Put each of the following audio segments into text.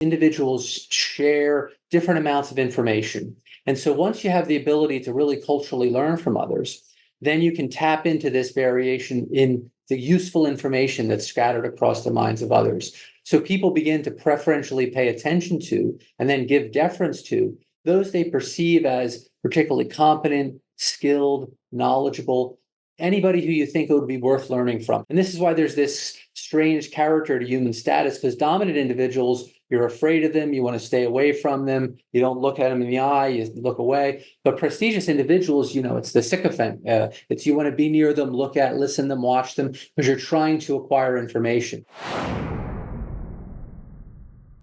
individuals share different amounts of information. And so once you have the ability to really culturally learn from others, then you can tap into this variation in the useful information that's scattered across the minds of others. So people begin to preferentially pay attention to and then give deference to those they perceive as particularly competent, skilled, knowledgeable, anybody who you think it would be worth learning from. And this is why there's this strange character to human status, because dominant individuals, you're afraid of them, you want to stay away from them, you don't look at them in the eye, you look away. But prestigious individuals, it's the sycophant. It's you want to be near them, look at, listen to them, watch them, because you're trying to acquire information.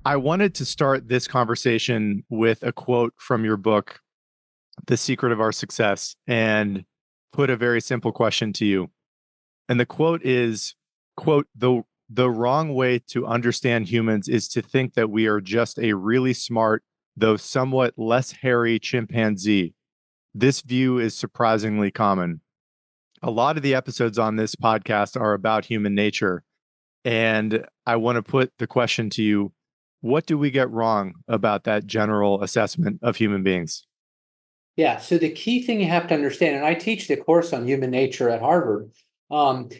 I wanted to start this conversation with a quote from your book, The Secret of Our Success, and put a very simple question to you. And the quote is, quote, the wrong way to understand humans is to think that we are just a really smart, though somewhat less hairy chimpanzee. This view is surprisingly common. A lot of the episodes on this podcast are about human nature. And I want to put the question to you, what do we get wrong about that general assessment of human beings? Yeah, so the key thing you have to understand, and I teach the course on human nature at Harvard,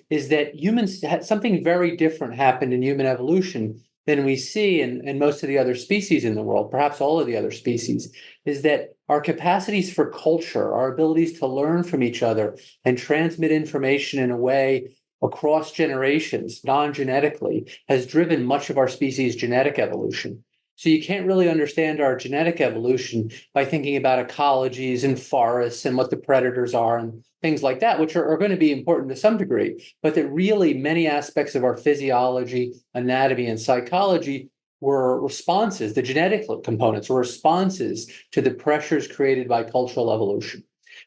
is that humans had something very different happened in human evolution than we see in most of the other species in the world, perhaps all of the other species, is that our capacities for culture, our abilities to learn from each other and transmit information in a way across generations, non-genetically, has driven much of our species' genetic evolution. So you can't really understand our genetic evolution by thinking about ecologies and forests and what the predators are and things like that, which are going to be important to some degree, but that really many aspects of our physiology, anatomy, and psychology were responses, the genetic components were responses to the pressures created by cultural evolution.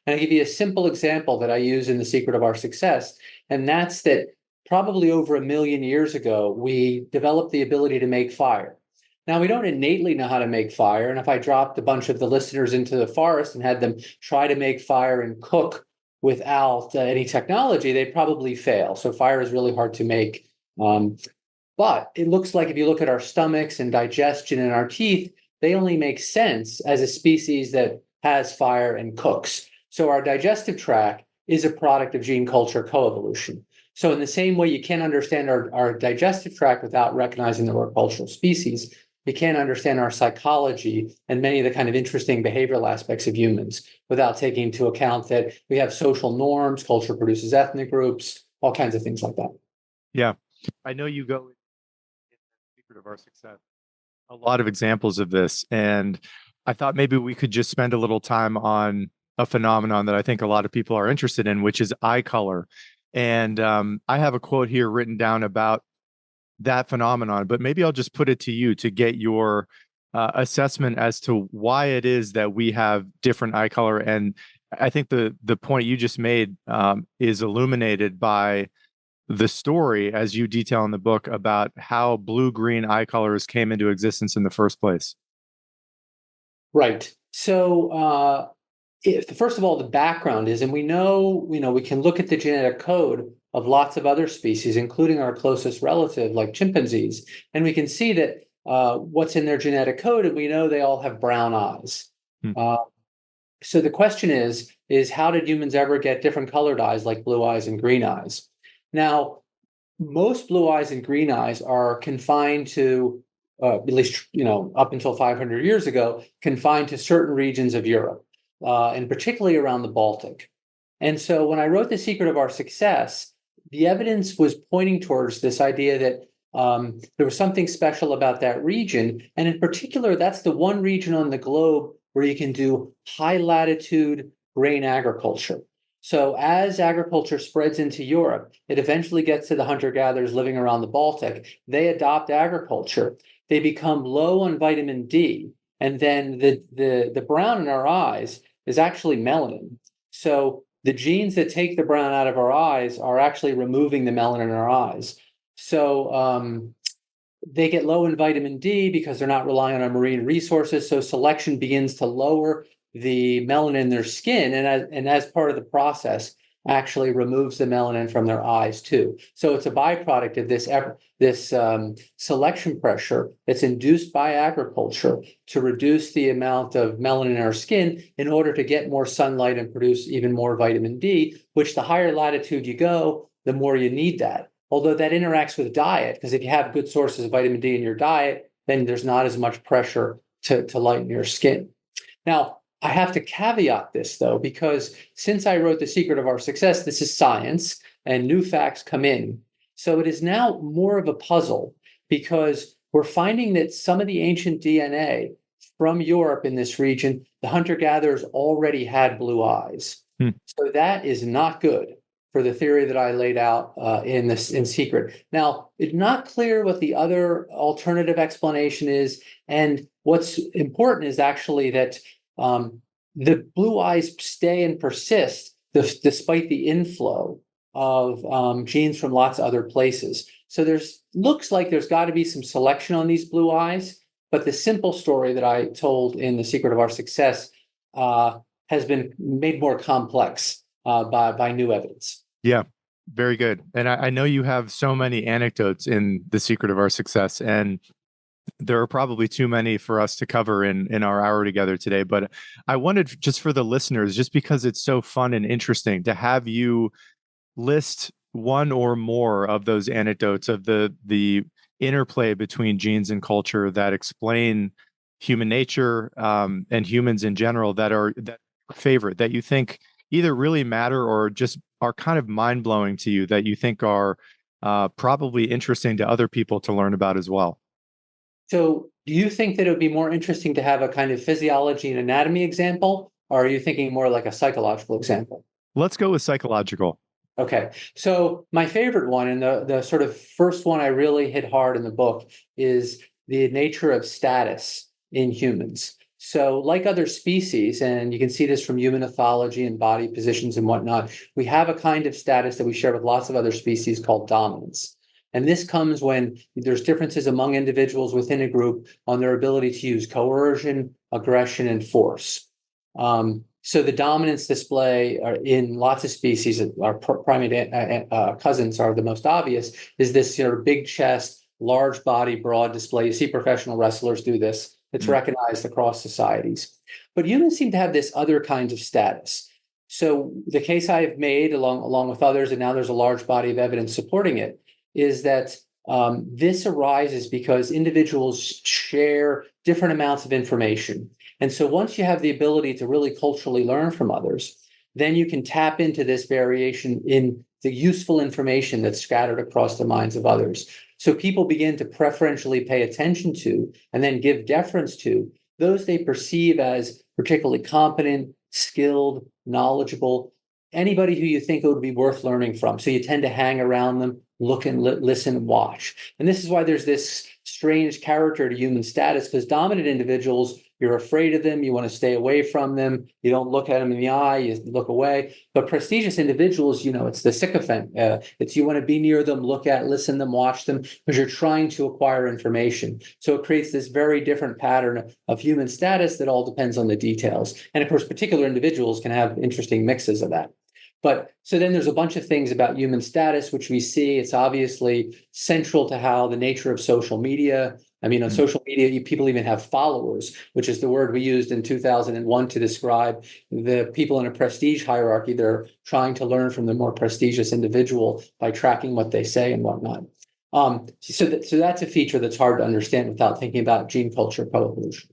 And I'll give you a simple example that I use in The Secret of Our Success, and that's that probably over 1 million years ago, we developed the ability to make fire. Now, we don't innately know how to make fire, and if I dropped a bunch of the listeners into the forest and had them try to make fire and cook without any technology, they'd probably fail. So fire is really hard to make. But it looks like if you look at our stomachs and digestion and our teeth, they only make sense as a species that has fire and cooks. So our digestive tract is a product of gene culture coevolution. So in the same way you can't understand our digestive tract without recognizing that we're a cultural species, you can't understand our psychology and many of the kind of interesting behavioral aspects of humans without taking into account that we have social norms, culture produces ethnic groups, all kinds of things like that. Yeah. I know you go in The Secret of Our Success, a lot of examples of this. And I thought maybe we could just spend a little time on a phenomenon that I think a lot of people are interested in, which is eye color. And I have a quote here written down about that phenomenon, but maybe I'll just put it to you to get your assessment as to why it is that we have different eye color. And I think the point you just made is illuminated by the story, as you detail in the book, about how blue-green eye colors came into existence in the first place. Right. So first of all, the background is, and we know, we can look at the genetic code of lots of other species, including our closest relative, like chimpanzees, and we can see that what's in their genetic code, and we know they all have brown eyes. So the question is how did humans ever get different colored eyes, like blue eyes and green eyes? Now, most blue eyes and green eyes are confined to, at least up until 500 years ago, confined to certain regions of Europe. And particularly around the Baltic. And so when I wrote The Secret of Our Success, the evidence was pointing towards this idea that there was something special about that region. And in particular, that's the one region on the globe where you can do high latitude grain agriculture. So as agriculture spreads into Europe, it eventually gets to the hunter-gatherers living around the Baltic. They adopt agriculture. They become low on vitamin D. And then the brown in our eyes is actually melanin. So the genes that take the brown out of our eyes are actually removing the melanin in our eyes. So they get low in vitamin D because they're not relying on our marine resources. So selection begins to lower the melanin in their skin. And as part of the process, actually removes the melanin from their eyes too. So it's a byproduct of this selection pressure that's induced by agriculture to reduce the amount of melanin in our skin in order to get more sunlight and produce even more vitamin D, which the higher latitude you go, the more you need that. Although that interacts with diet, because if you have good sources of vitamin D in your diet, then there's not as much pressure to lighten your skin. Now, I have to caveat this though, because since I wrote The Secret of Our Success, this is science and new facts come in. So it is now more of a puzzle because we're finding that some of the ancient DNA from Europe in this region, the hunter-gatherers already had blue eyes. So that is not good for the theory that I laid out in Secret. Now, it's not clear what the other alternative explanation is. And what's important is actually that the blue eyes stay and persist despite the inflow of genes from lots of other places. So looks like there's got to be some selection on these blue eyes, but the simple story that I told in The Secret of Our Success has been made more complex by new evidence. Yeah, very good. And I know you have so many anecdotes in The Secret of Our Success, and there are probably too many for us to cover in our hour together today. But I wanted, just for the listeners, just because it's so fun and interesting, to have you list one or more of those anecdotes of the interplay between genes and culture that explain human nature and humans in general that favorite, that you think either really matter or just are kind of mind-blowing to you, that you think are probably interesting to other people to learn about as well. So do you think that it would be more interesting to have a kind of physiology and anatomy example, or are you thinking more like a psychological example? Let's go with psychological. Okay. So my favorite one, and the sort of first one I really hit hard in the book, is the nature of status in humans. So like other species, and you can see this from human ethology and body positions and whatnot, we have a kind of status that we share with lots of other species called dominance. And this comes when there's differences among individuals within a group on their ability to use coercion, aggression, and force. So the dominance display in lots of species, our primate cousins are the most obvious, is this sort of big chest, large body, broad display. You see professional wrestlers do this. It's recognized across societies. But humans seem to have this other kind of status. So the case I've made along with others, and now there's a large body of evidence supporting it, is that this arises because individuals share different amounts of information. And so once you have the ability to really culturally learn from others, then you can tap into this variation in the useful information that's scattered across the minds of others. So people begin to preferentially pay attention to and then give deference to those they perceive as particularly competent, skilled, knowledgeable, anybody who you think it would be worth learning from. So you tend to hang around them, look and listen and watch. And this is why there's this strange character to human status, because dominant individuals, you're afraid of them, you want to stay away from them, you don't look at them in the eye, you look away. But prestigious individuals, it's the sycophant. It's you want to be near them, look at, listen to them, watch them, because you're trying to acquire information. So it creates this very different pattern of human status that all depends on the details. And of course, particular individuals can have interesting mixes of that. But so then there's a bunch of things about human status, which we see. It's obviously central to how the nature of social media. I mean, on social media, people even have followers, which is the word we used in 2001 to describe the people in a prestige hierarchy. They're trying to learn from the more prestigious individual by tracking what they say and whatnot. So that's a feature that's hard to understand without thinking about gene culture coevolution.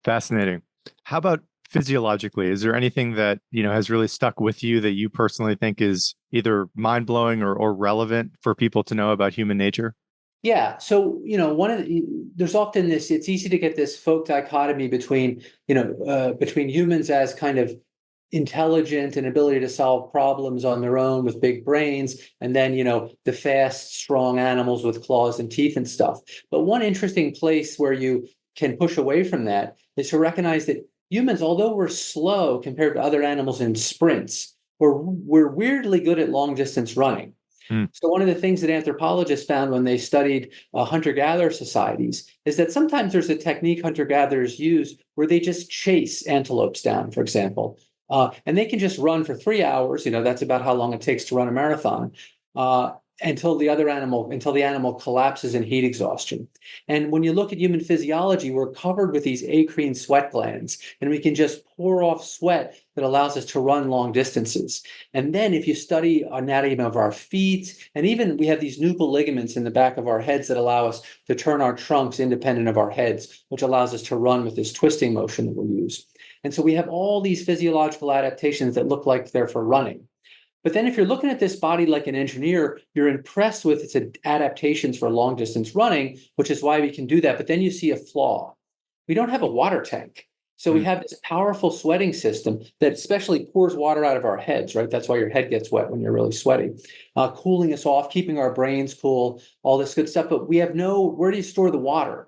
Fascinating. How about physiologically? Is there anything that has really stuck with you that you personally think is either mind-blowing or relevant for people to know about human nature? Yeah. So, there's often it's easy to get this folk dichotomy between humans as kind of intelligent and ability to solve problems on their own with big brains, and then, the fast, strong animals with claws and teeth and stuff. But one interesting place where you can push away from that is to recognize that humans, although we're slow compared to other animals in sprints, we're weirdly good at long distance running. So one of the things that anthropologists found when they studied hunter-gatherer societies is that sometimes there's a technique hunter-gatherers use where they just chase antelopes down, for example. And they can just run for 3 hours. That's about how long it takes to run a marathon. Until the animal collapses in heat exhaustion. And when you look at human physiology, we're covered with these acrine sweat glands, and we can just pour off sweat that allows us to run long distances. And then if you study anatomy of our feet, and even we have these nuchal ligaments in the back of our heads that allow us to turn our trunks independent of our heads, which allows us to run with this twisting motion that we use. And so we have all these physiological adaptations that look like they're for running. But then if you're looking at this body like an engineer, you're impressed with its adaptations for long distance running, which is why we can do that. But then you see a flaw. We don't have a water tank. So we have this powerful sweating system that especially pours water out of our heads, right? That's why your head gets wet when you're really sweaty, cooling us off, keeping our brains cool, all this good stuff. But we have where do you store the water?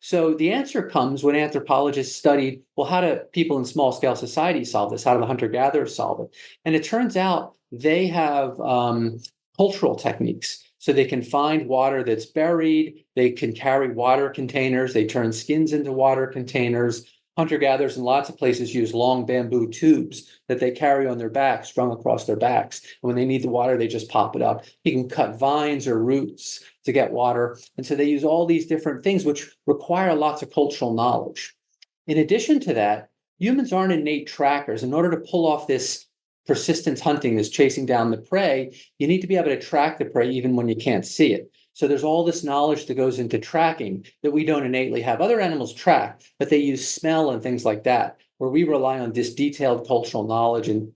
So the answer comes when anthropologists studied, well, how do people in small scale societies solve this? How do the hunter gatherers solve it? And it turns out they have cultural techniques. So they can find water that's buried. They can carry water containers. They turn skins into water containers. Hunter-gatherers in lots of places use long bamboo tubes that they carry on their backs, strung across their backs. And when they need the water, they just pop it up. You can cut vines or roots to get water. And so they use all these different things, which require lots of cultural knowledge. In addition to that, humans aren't innate trackers. In order to pull off this persistence hunting, this chasing down the prey, you need to be able to track the prey even when you can't see it. So there's all this knowledge that goes into tracking that we don't innately have. Other animals track, but they use smell and things like that, where we rely on this detailed cultural knowledge and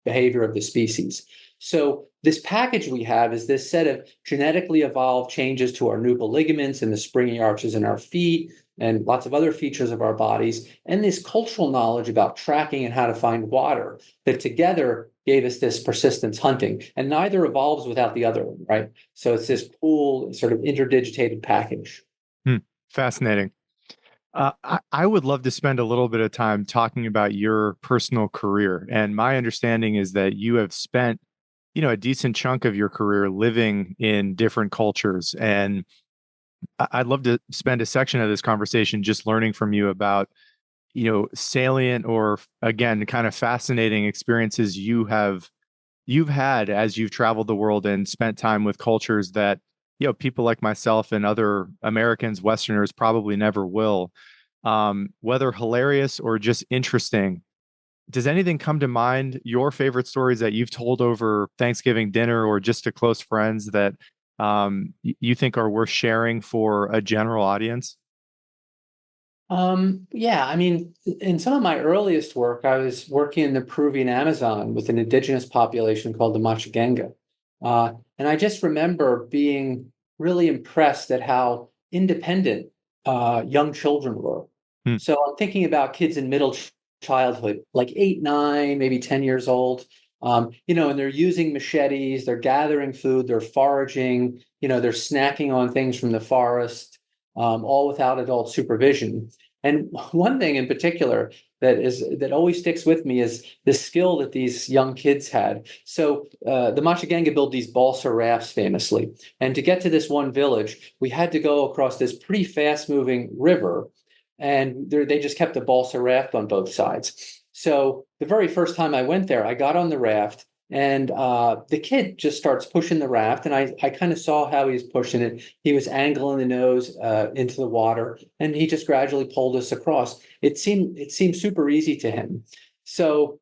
behavior of the species. So this package we have is this set of genetically evolved changes to our nuchal ligaments and the springy arches in our feet and lots of other features of our bodies, and this cultural knowledge about tracking and how to find water that together gave us this persistence hunting. And neither evolves without the other one, right? So it's this cool sort of interdigitated package. Fascinating. I would love to spend a little bit of time talking about your personal career. And my understanding is that you have spent, a decent chunk of your career living in different cultures. And I'd love to spend a section of this conversation just learning from you about, salient or again, kind of fascinating experiences you've had as you've traveled the world and spent time with cultures that, people like myself and other Americans, Westerners probably never will. Whether hilarious or just interesting, does anything come to mind, your favorite stories that you've told over Thanksgiving dinner or just to close friends that you think are worth sharing for a general audience? Yeah, I mean, in some of my earliest work, I was working in the Peruvian Amazon with an indigenous population called the Machiguenga. And I just remember being really impressed at how independent young children were. Hmm. So I'm thinking about kids in middle childhood, like 8, 9, maybe 10 years old. And they're using machetes, they're gathering food, they're foraging, they're snacking on things from the forest, all without adult supervision. And one thing in particular that always sticks with me is the skill that these young kids had. So the Machiguenga built these balsa rafts famously, and to get to this one village, we had to go across this pretty fast-moving river, and they just kept a balsa raft on both sides. So the very first time I went there, I got on the raft, and the kid just starts pushing the raft, and I kind of saw how he was pushing it. He was angling the nose into the water, and he just gradually pulled us across. It seemed super easy to him. So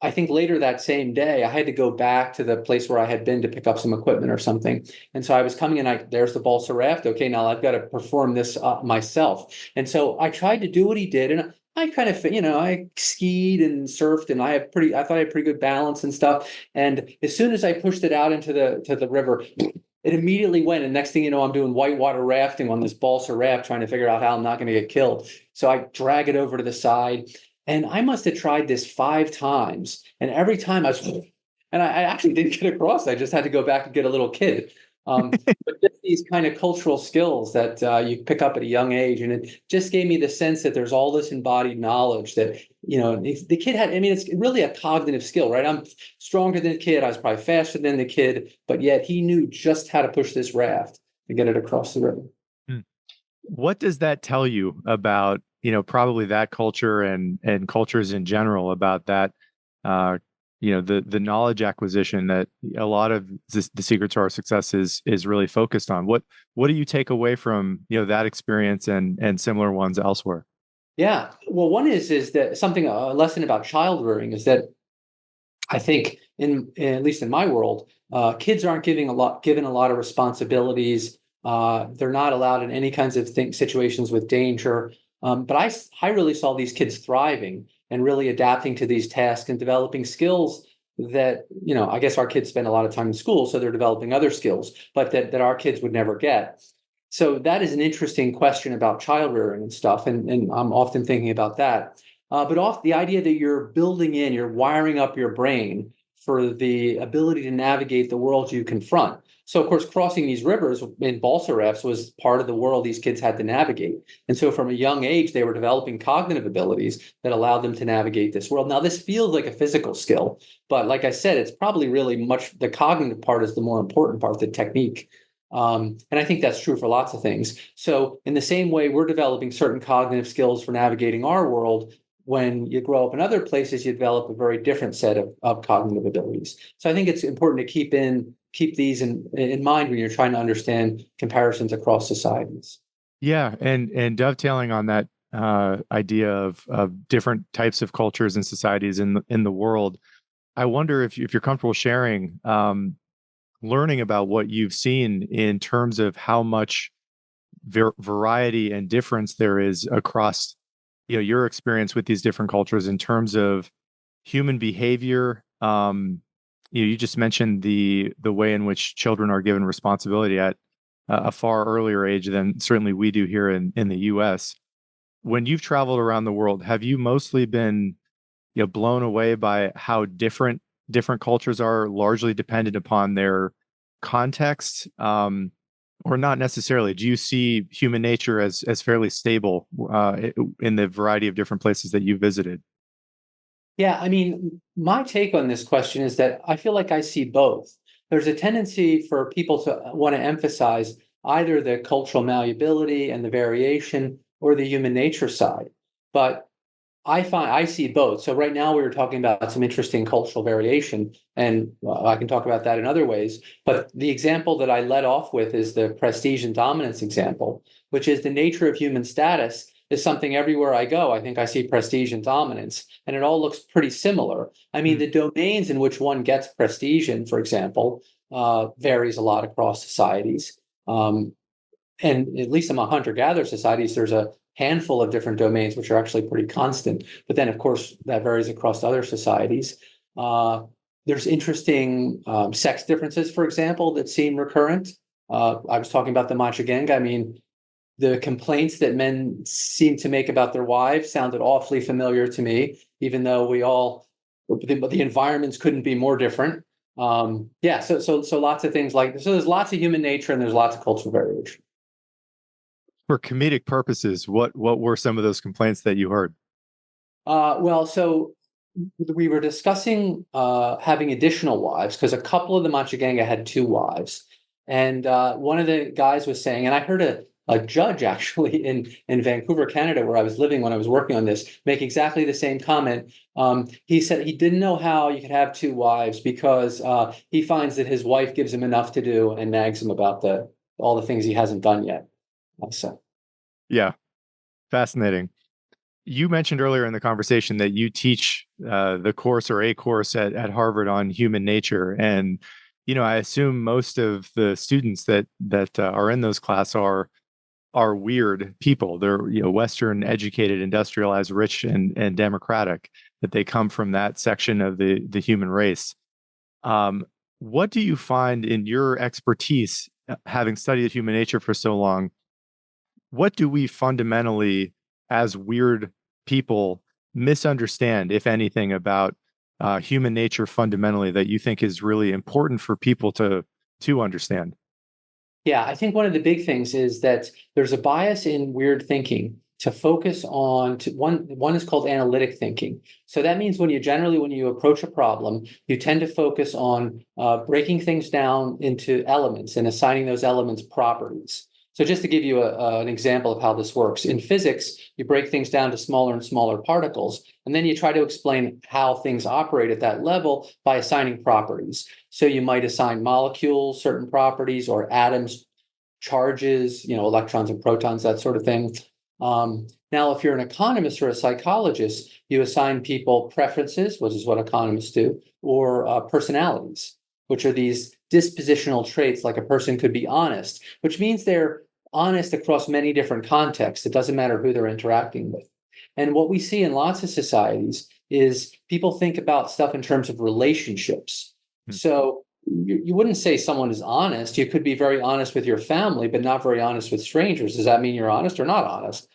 I think later that same day, I had to go back to the place where I had been to pick up some equipment or something. And so I was coming in, there's the balsa raft. Okay, now I've got to perform this myself. And so I tried to do what he did, and I kind of, I skied and surfed, and I thought I had pretty good balance and stuff. And as soon as I pushed it out into the river, it immediately went. And next thing you know, I'm doing whitewater rafting on this balsa raft, trying to figure out how I'm not going to get killed. So I drag it over to the side. And I must have tried this 5 times. And every time and I actually didn't get across. I just had to go back and get a little kid. But just these kind of cultural skills that you pick up at a young age. And it just gave me the sense that there's all this embodied knowledge that, the kid had. I mean, it's really a cognitive skill, right? I'm stronger than the kid. I was probably faster than the kid, but yet he knew just how to push this raft to get it across the river. What does that tell you about, probably that culture and cultures in general about that the knowledge acquisition that a lot of the secret to our success is really focused on. What do you take away from that experience and similar ones elsewhere? Yeah. Well, one is that something a lesson about child rearing is that I think at least in my world, kids aren't given a lot of responsibilities. They're not allowed in any kinds of situations with danger. But I really saw these kids thriving and really adapting to these tasks and developing skills that, I guess our kids spend a lot of time in school, so they're developing other skills, but that our kids would never get. So that is an interesting question about child rearing and stuff. And I'm often thinking about that. But off the idea that you're wiring up your brain for the ability to navigate the world you confront. So, of course, crossing these rivers in balsa rafts was part of the world these kids had to navigate. And so from a young age, they were developing cognitive abilities that allowed them to navigate this world. Now, this feels like a physical skill, but like I said, it's probably really much the cognitive part is the more important part, the technique. And I think that's true for lots of things. So in the same way, we're developing certain cognitive skills for navigating our world. When you grow up in other places, you develop a very different set of cognitive abilities. So I think it's important to keep these in mind when you're trying to understand comparisons across societies. Yeah, and dovetailing on that idea of different types of cultures and societies in the world, I wonder if you're comfortable sharing learning about what you've seen in terms of how much variety and difference there is across your experience with these different cultures in terms of human behavior. You just mentioned the way in which children are given responsibility at a far earlier age than certainly we do here in the US. When you've traveled around the world, have you mostly been blown away by how different cultures are, largely dependent upon their context, or not necessarily? Do you see human nature as fairly stable in the variety of different places that you visited? Yeah, I mean, my take on this question is that I feel like I see both. There's a tendency for people to want to emphasize either the cultural malleability and the variation or the human nature side. But I see both. So right now we were talking about some interesting cultural variation, and I can talk about that in other ways. But the example that I led off with is the prestige and dominance example, which is the nature of human status is something everywhere I go. I think I see prestige and dominance, and it all looks pretty similar. I mean, the domains in which one gets prestige in, for example, varies a lot across societies. And at least among hunter-gatherer societies, there's a handful of different domains which are actually pretty constant. But then, of course, that varies across other societies. There's interesting sex differences, for example, that seem recurrent. I was talking about the Machiguenga. I mean, the complaints that men seem to make about their wives sounded awfully familiar to me, even though the environments couldn't be more different. Yeah, so lots of things like this. So there's lots of human nature and there's lots of cultural variation. For comedic purposes, what were some of those complaints that you heard? Well, so we were discussing having additional wives because a couple of the Machiganga had two wives, and one of the guys was saying, and I heard a judge actually in Vancouver, Canada, where I was living when I was working on this, make exactly the same comment. He said he didn't know how you could have two wives because he finds that his wife gives him enough to do and nags him about all the things he hasn't done yet. So. Yeah, fascinating. You mentioned earlier in the conversation that you teach the course or a course at Harvard on human nature, and I assume most of the students that are in those class are weird people. They're Western, educated, industrialized, rich, and democratic. That they come from that section of the human race. What do you find in your expertise, having studied human nature for so long? What do we fundamentally, as weird people, misunderstand, if anything, about human nature fundamentally that you think is really important for people to understand? Yeah, I think one of the big things is that there's a bias in weird thinking to focus on one is called analytic thinking. So that means when you approach a problem, you tend to focus on breaking things down into elements and assigning those elements properties. So just to give you an example of how this works, in physics, you break things down to smaller and smaller particles, and then you try to explain how things operate at that level by assigning properties. So you might assign molecules certain properties, or atoms charges, electrons and protons, that sort of thing. Now, if you're an economist or a psychologist, you assign people preferences, which is what economists do, or personalities, which are these dispositional traits. Like a person could be honest, which means they're honest across many different contexts. It doesn't matter who they're interacting with. And what we see in lots of societies is people think about stuff in terms of relationships. So you wouldn't say someone is honest. You could be very honest with your family, but not very honest with strangers. Does that mean you're honest or not honest?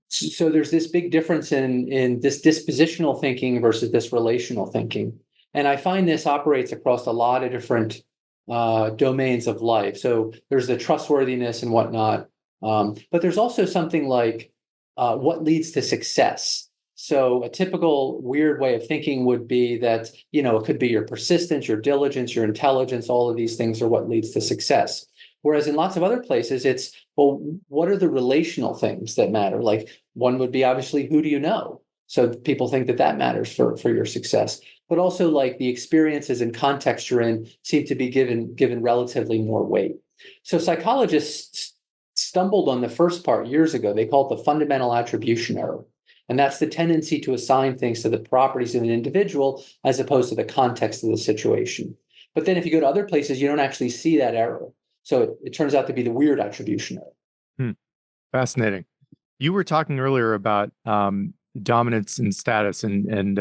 So there's this big difference in this dispositional thinking versus this relational thinking. And I find this operates across a lot of different domains of life. So there's the trustworthiness and whatnot. But there's also something like what leads to success. So a typical weird way of thinking would be that, it could be your persistence, your diligence, your intelligence, all of these things are what leads to success. Whereas in lots of other places, it's, well, what are the relational things that matter? Like one would be obviously, who do you know? So people think that matters for your success. But also like the experiences and context you're in seem to be given relatively more weight. So psychologists stumbled on the first part years ago. They call it the fundamental attribution error. And that's the tendency to assign things to the properties of an individual as opposed to the context of the situation. But then if you go to other places, you don't actually see that error. So it turns out to be the weird attribution error. Fascinating. You were talking earlier about dominance and status, and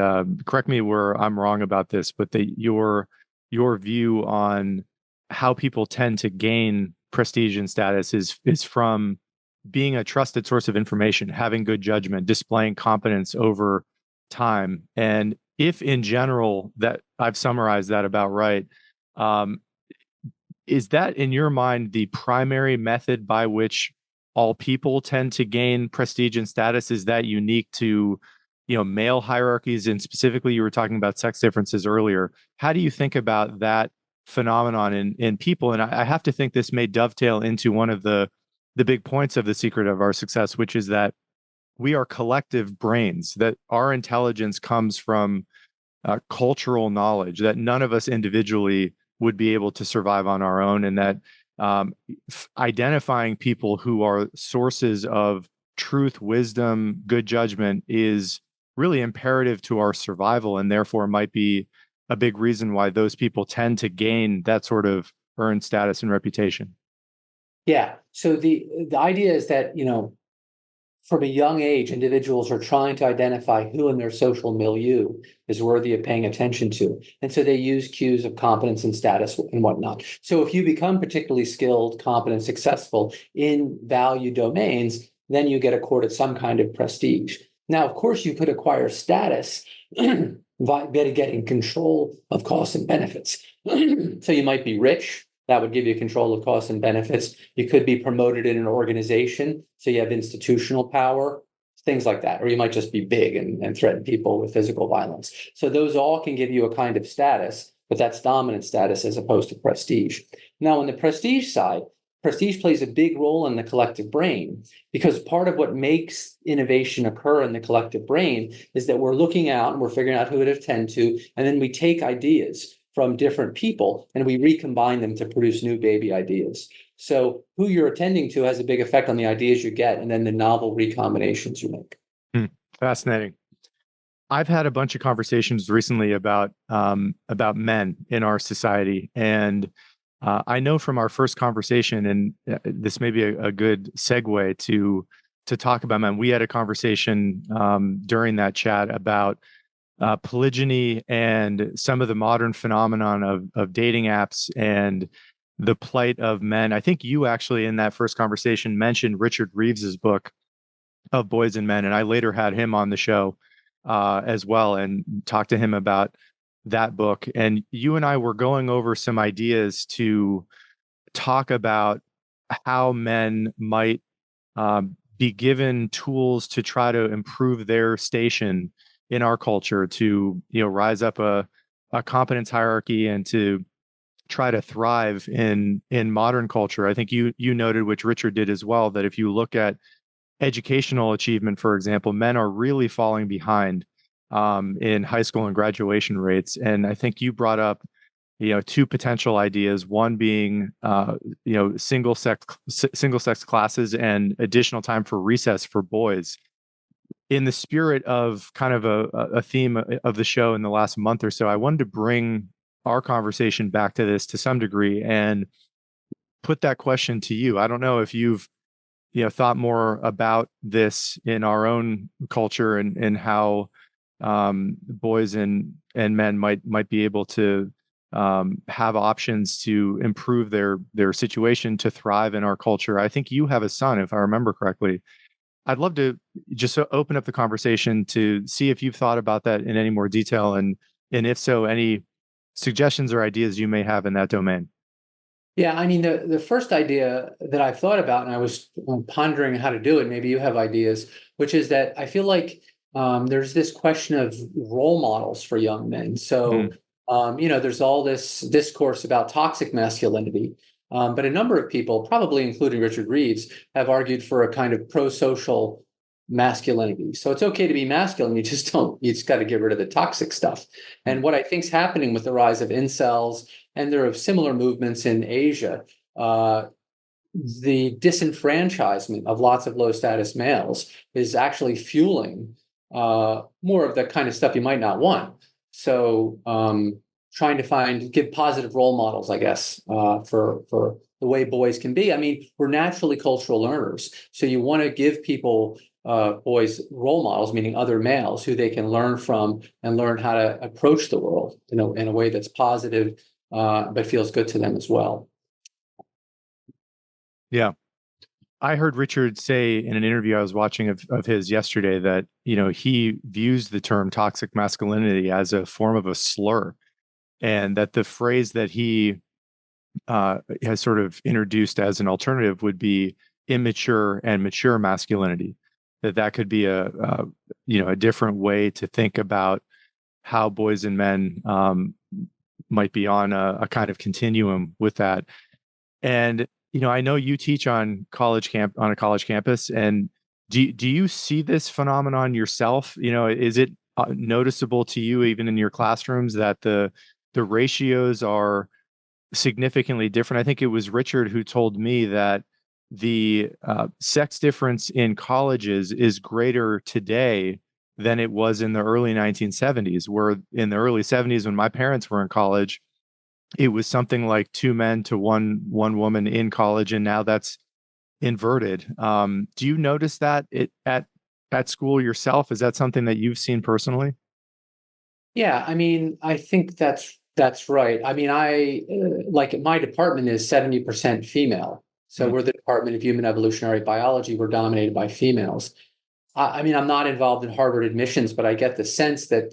correct me where I'm wrong about this, but your view on how people tend to gain prestige and status is from being a trusted source of information, having good judgment, displaying competence over time. And if in general that I've summarized that about right, is that in your mind the primary method by which all people tend to gain prestige and status? Is that unique to, male hierarchies? And specifically, you were talking about sex differences earlier. How do you think about that phenomenon in people? And I have to think this may dovetail into one of the big points of the secret of our success, which is that we are collective brains, that our intelligence comes from cultural knowledge, that none of us individually would be able to survive on our own, and that identifying people who are sources of truth, wisdom, good judgment is really imperative to our survival, and therefore might be a big reason why those people tend to gain that sort of earned status and reputation. Yeah. So the idea is that, from a young age, individuals are trying to identify who in their social milieu is worthy of paying attention to. And so they use cues of competence and status and whatnot. So if you become particularly skilled, competent, successful in value domains, then you get accorded some kind of prestige. Now, of course, you could acquire status by getting control of costs and benefits. So you might be rich. That would give you control of costs and benefits. You could be promoted in an organization, so you have institutional power, things like that. Or you might just be big and threaten people with physical violence. So those all can give you a kind of status, but that's dominant status as opposed to prestige. Now, on the prestige side, prestige plays a big role in the collective brain, because part of what makes innovation occur in the collective brain is that we're looking out and we're figuring out who to attend to, and then we take ideas from different people and we recombine them to produce new baby ideas. So who you're attending to has a big effect on the ideas you get and then the novel recombinations you make. Fascinating. I've had a bunch of conversations recently about men in our society, and I know from our first conversation, and this may be a good segue to talk about men. We had a conversation during that chat about polygyny and some of the modern phenomenon of dating apps and the plight of men. I think you actually in that first conversation mentioned Richard Reeves's book of Boys and Men, and I later had him on the show as well and talked to him about that book. And you and I were going over some ideas to talk about how men might be given tools to try to improve their station in our culture, to rise up a competence hierarchy and to try to thrive in modern culture. I think you noted, which Richard did as well, that if you look at educational achievement, for example, men are really falling behind in high school and graduation rates. And I think you brought up, two potential ideas. One being, single sex classes and additional time for recess for boys. In the spirit of kind of a theme of the show in the last month or so, I wanted to bring our conversation back to this to some degree and put that question to you. I don't know if you've thought more about this in our own culture and how boys and men might be able to have options to improve their situation to thrive in our culture. I think you have a son, if I remember correctly. I'd love to just open up the conversation to see if you've thought about that in any more detail, and if so, any suggestions or ideas you may have in that domain. Yeah, I mean, the first idea that I've thought about, and I was pondering how to do it, maybe you have ideas, which is that I feel like there's this question of role models for young men. So, there's all this discourse about toxic masculinity, but a number of people, probably including Richard Reeves, have argued for a kind of pro-social masculinity. So it's okay to be masculine, you just got to get rid of the toxic stuff. And what I think's happening with the rise of incels, and there are similar movements in Asia, the disenfranchisement of lots of low status males is actually fueling more of the kind of stuff you might not want. So trying to give positive role models, I guess, for the way boys can be. I mean, we're naturally cultural learners. So you want to give people, boys, role models, meaning other males who they can learn from and learn how to approach the world, in a way that's positive, but feels good to them as well. Yeah. I heard Richard say in an interview I was watching of his yesterday that, he views the term toxic masculinity as a form of a slur, and that the phrase that he has sort of introduced as an alternative would be immature and mature masculinity. That could be a different way to think about how boys and men might be on a kind of continuum with that. And I know you teach on a college campus, and do you see this phenomenon yourself? Is it noticeable to you even in your classrooms that the ratios are significantly different? I think it was Richard who told me that the sex difference in colleges is greater today than it was in the early 1970s, where in the early 70s, when my parents were in college, it was something like 2 men to one woman in college, and now that's inverted. Do you notice that at school yourself? Is that something that you've seen personally? Yeah, I mean, I think that's right. I mean, like my department is 70% female. So Mm. we're the Department of Human Evolutionary Biology. We're dominated by females. I mean, I'm not involved in Harvard admissions, but I get the sense that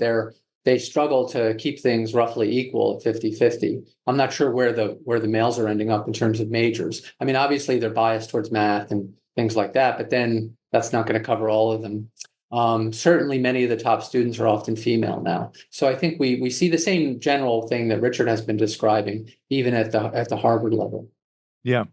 they struggle to keep things roughly equal at 50-50. I'm not sure where the males are ending up in terms of majors. I mean, obviously they're biased towards math and things like that, but then that's not going to cover all of them. Certainly many of the top students are often female now. So I think we see the same general thing that Richard has been describing, even at the Harvard level. Yeah.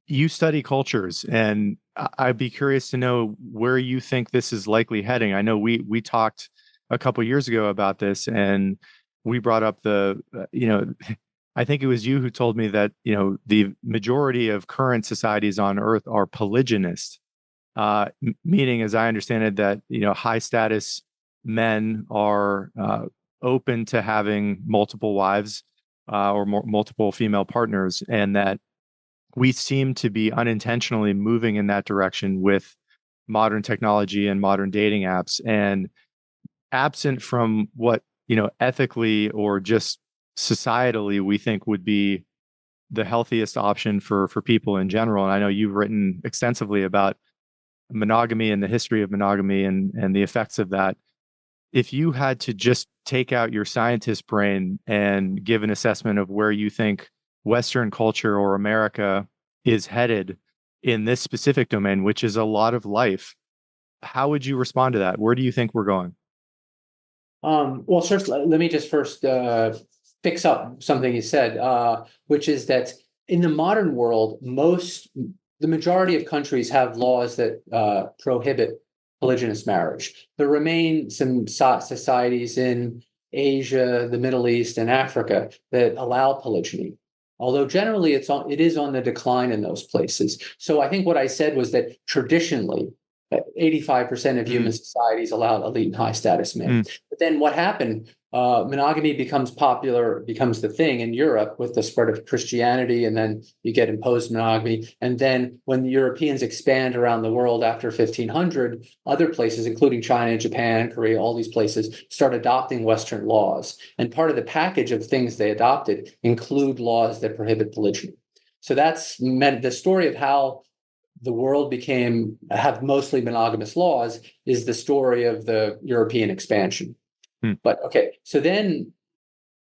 You study cultures, and I'd be curious to know where you think this is likely heading. I know we talked a couple years ago about this, and we brought up I think it was you who told me that, the majority of current societies on Earth are polygynist, meaning, as I understand it, that, high status men are open to having multiple wives or multiple female partners, and that we seem to be unintentionally moving in that direction with modern technology and modern dating apps. And absent from what, ethically or just societally we think would be the healthiest option for people in general. And I know you've written extensively about monogamy and the history of monogamy and the effects of that. If you had to just take out your scientist brain and give an assessment of where you think Western culture or America is headed in this specific domain, which is a lot of life, how would you respond to that? Where do you think we're going? Well, first, let me just first fix up something you said, which is that in the modern world, the majority of countries have laws that prohibit polygynous marriage. There remain some societies in Asia, the Middle East, and Africa that allow polygyny. Although generally it is on the decline in those places. So I think what I said was that traditionally, 85% of human societies allow elite and high status men. But then what happened? Monogamy becomes popular, becomes the thing in Europe with the spread of Christianity, and then you get imposed monogamy. And then when the Europeans expand around the world after 1500, other places, including China, Japan, Korea, all these places start adopting Western laws. And part of the package of things they adopted include laws that prohibit polygyny. So that's meant the story of how the world have mostly monogamous laws is the story of the European expansion. But okay, so then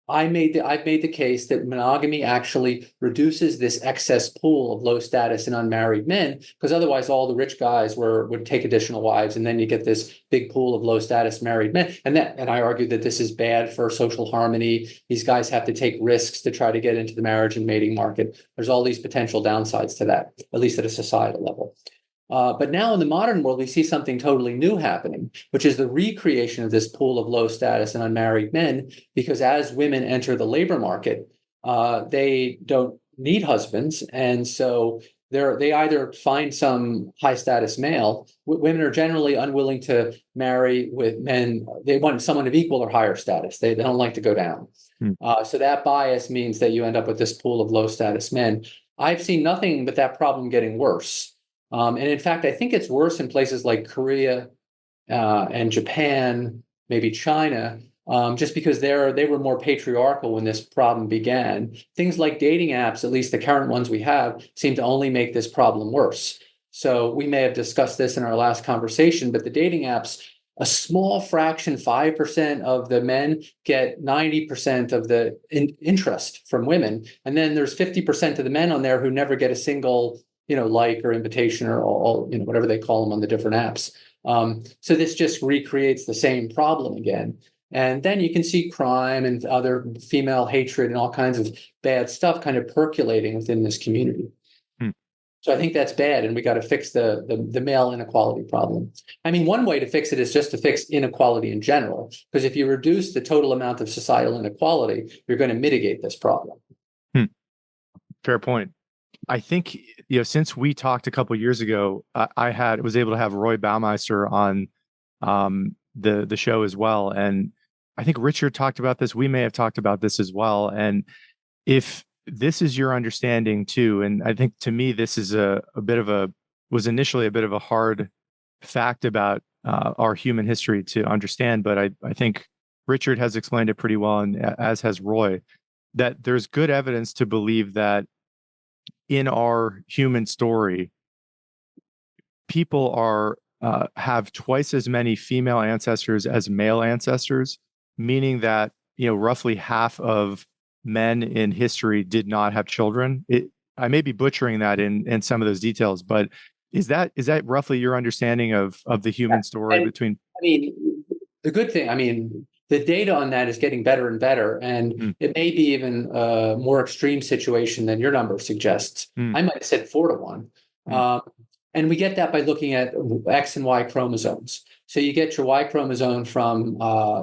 I've made the case that monogamy actually reduces this excess pool of low status and unmarried men, because otherwise all the rich guys would take additional wives, and then you get this big pool of low status married men. And I argue that this is bad for social harmony. These guys have to take risks to try to get into the marriage and mating market. There's all these potential downsides to that, at least at a societal level. But now in the modern world, we see something totally new happening, which is the recreation of this pool of low status and unmarried men, because as women enter the labor market, they don't need husbands. And so they either find some high status male. Women are generally unwilling to marry with men. They want someone of equal or higher status. They don't like to go down. So that bias means that you end up with this pool of low status men. I've seen nothing but that problem getting worse. And in fact, I think it's worse in places like Korea and Japan, maybe China, just because they were more patriarchal when this problem began. Things like dating apps, at least the current ones we have, seem to only make this problem worse. So we may have discussed this in our last conversation, but the dating apps, a small fraction, 5% of the men get 90% of the interest from women. And then there's 50% of the men on there who never get a single like or invitation or all, whatever they call them on the different apps. So this just recreates the same problem again. And then you can see crime and other female hatred and all kinds of bad stuff kind of percolating within this community. So I think that's bad, and we got to fix the male inequality problem. I mean, one way to fix it is just to fix inequality in general, because if you reduce the total amount of societal inequality, you're going to mitigate this problem. Fair point. I think, since we talked a couple of years ago, I was able to have Roy Baumeister on the show as well. And I think Richard talked about this. We may have talked about this as well. And if this is your understanding too, and I think to me, this is was initially a bit of a hard fact about our human history to understand. But I think Richard has explained it pretty well, and as has Roy, that there's good evidence to believe that in our human story, people have twice as many female ancestors as male ancestors, meaning that roughly half of men in history did not have children. I may be butchering that in some of those details, but is that roughly your understanding of the human story? The good thing, the data on that is getting better and better, and it may be even a more extreme situation than your number suggests. I might have said 4-to-1. And we get that by looking at X and Y chromosomes. So you get your Y chromosome from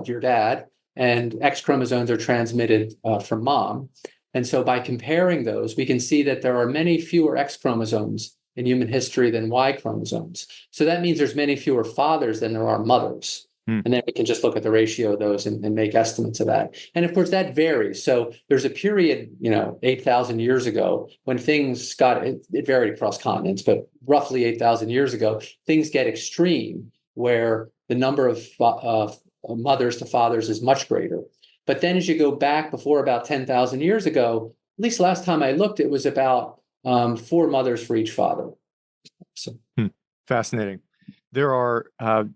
your dad, and X chromosomes are transmitted from mom. And so by comparing those, we can see that there are many fewer X chromosomes in human history than Y chromosomes. So that means there's many fewer fathers than there are mothers. And then we can just look at the ratio of those and make estimates of that. And of course, that varies. So there's a period, 8,000 years ago when things it varied across continents, but roughly 8,000 years ago, things get extreme where the number of mothers to fathers is much greater. But then as you go back before about 10,000 years ago, at least last time I looked, it was about 4 mothers for each father. So fascinating. There are